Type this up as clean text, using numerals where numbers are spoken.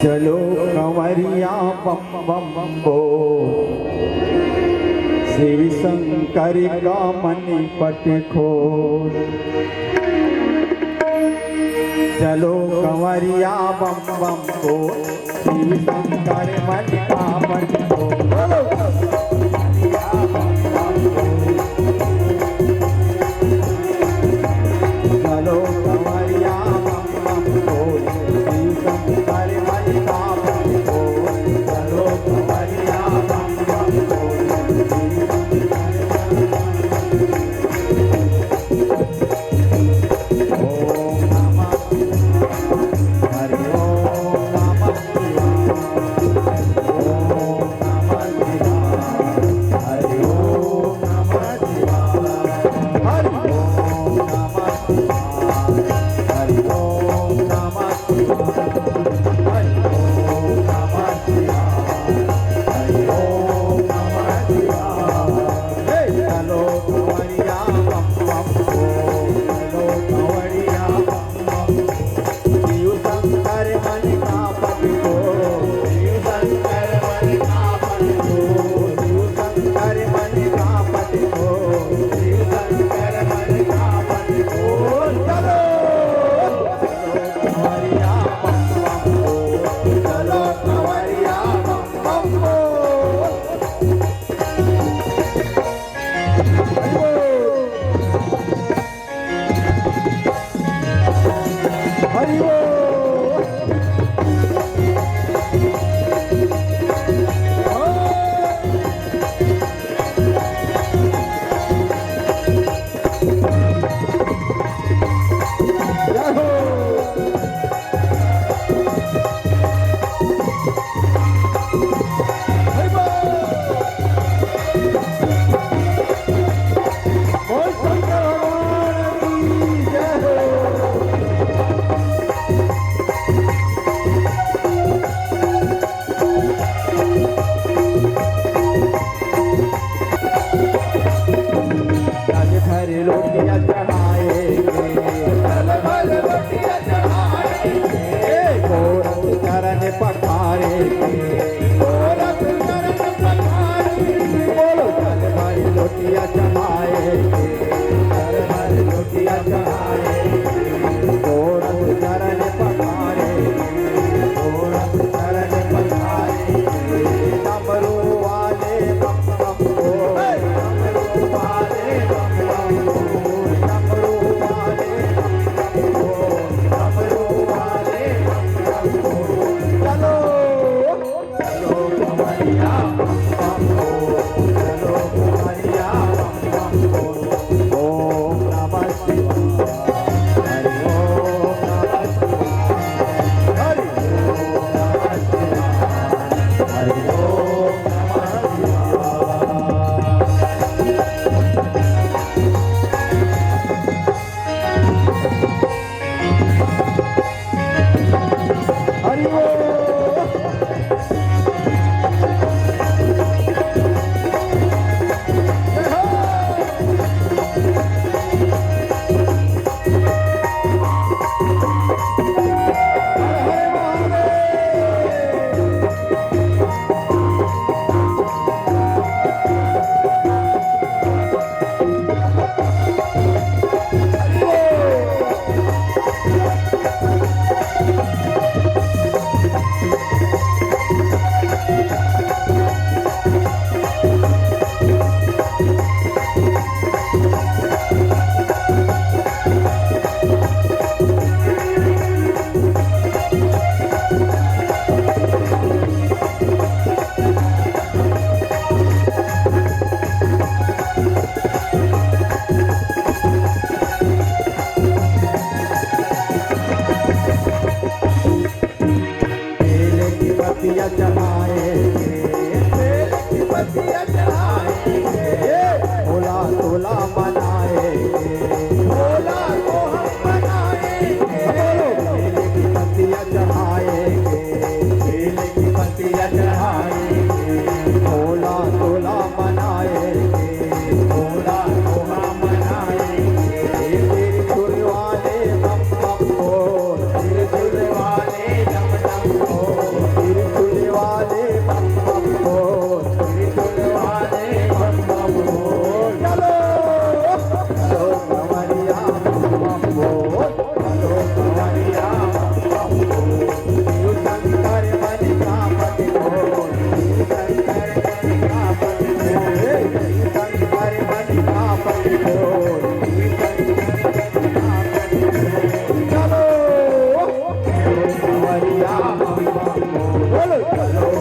चलो कंवरिया बम बम बम बोल, शिव शंकर का मणि पट खोल। चलो कंवरिया बम बम बोल, शिव शंकर मणि का पट खोल। चलो कंवरिया बम बम बोल, शिव शंकर मणि का पट खोल। चलो कंवरिया बम बम बोल, ओम नमः हरि ओम नमः शिवाय, ओम नमः शिवाय, हरि ओम नमः शिवाय, हरि ओम नमः शिवाय, हरि ओम नमः शिवाय, हरि ओम नमः शिवाय, हरि ओम नमः शिवाय। हे चलो कंवरिया बम बम बोल, चलो कंवरिया बम बम, शिव शंकर मणि का पट खोल, शिव शंकर मणि का पट खोल, शिव शंकर मणि का पट खोल, शिव शंकर मणि का पट खोल। चलो कंवरिया बम बम बोल, चलो कंवरिया बम बम बोल। हरि बोल। जय हो। हरि बोल। बोल शंकर भगवान की जय हो। जल भर रोटियां चढ़ाएंगे, जल भर रोटियां चढ़ाएंगे, गोरख चरण पखारेंगे, गोरख चरण पखारेंगे। बोलो जल भर रोटियां चढ़ाएंगे, जल भर रोटियां चढ़ाएंगे, गोरख चरण पखारेंगे, गोरख चरण पखारेंगे। डमरू वाले बम बम बोल, डमरू वाले बम बम बोल, डमरू वाले बम बम बोल, डमरू वाले बम बम बोल। चलो चलो कंवरिया बम बम बोल, चलो कंवरिया बम बम बोल। ओम नमः शिवाय, हरि ओम नमः शिवाय, हरि ओम नमः शिवाय, हरि ओम नमः शिवाय। हरि ओम। जय हो। हर हर महादेव। हरि ओम। बेल की पत्तियां चढ़ाएंगे, बेल की पत्तियां चढ़ाएंगे, भोला तोला बनाएंगे, भोला को हम बनाएंगे। बोलो बेल की पत्तियां चढ़ाएंगे, बेल की पत्तियां चढ़ाएंगे, भोला तोला बनाएंगे, भोला को हम बनाएंगे। त्रिशूल वाले बम बम बोल, त्रिशूल वाले डम डम बोल, બોલો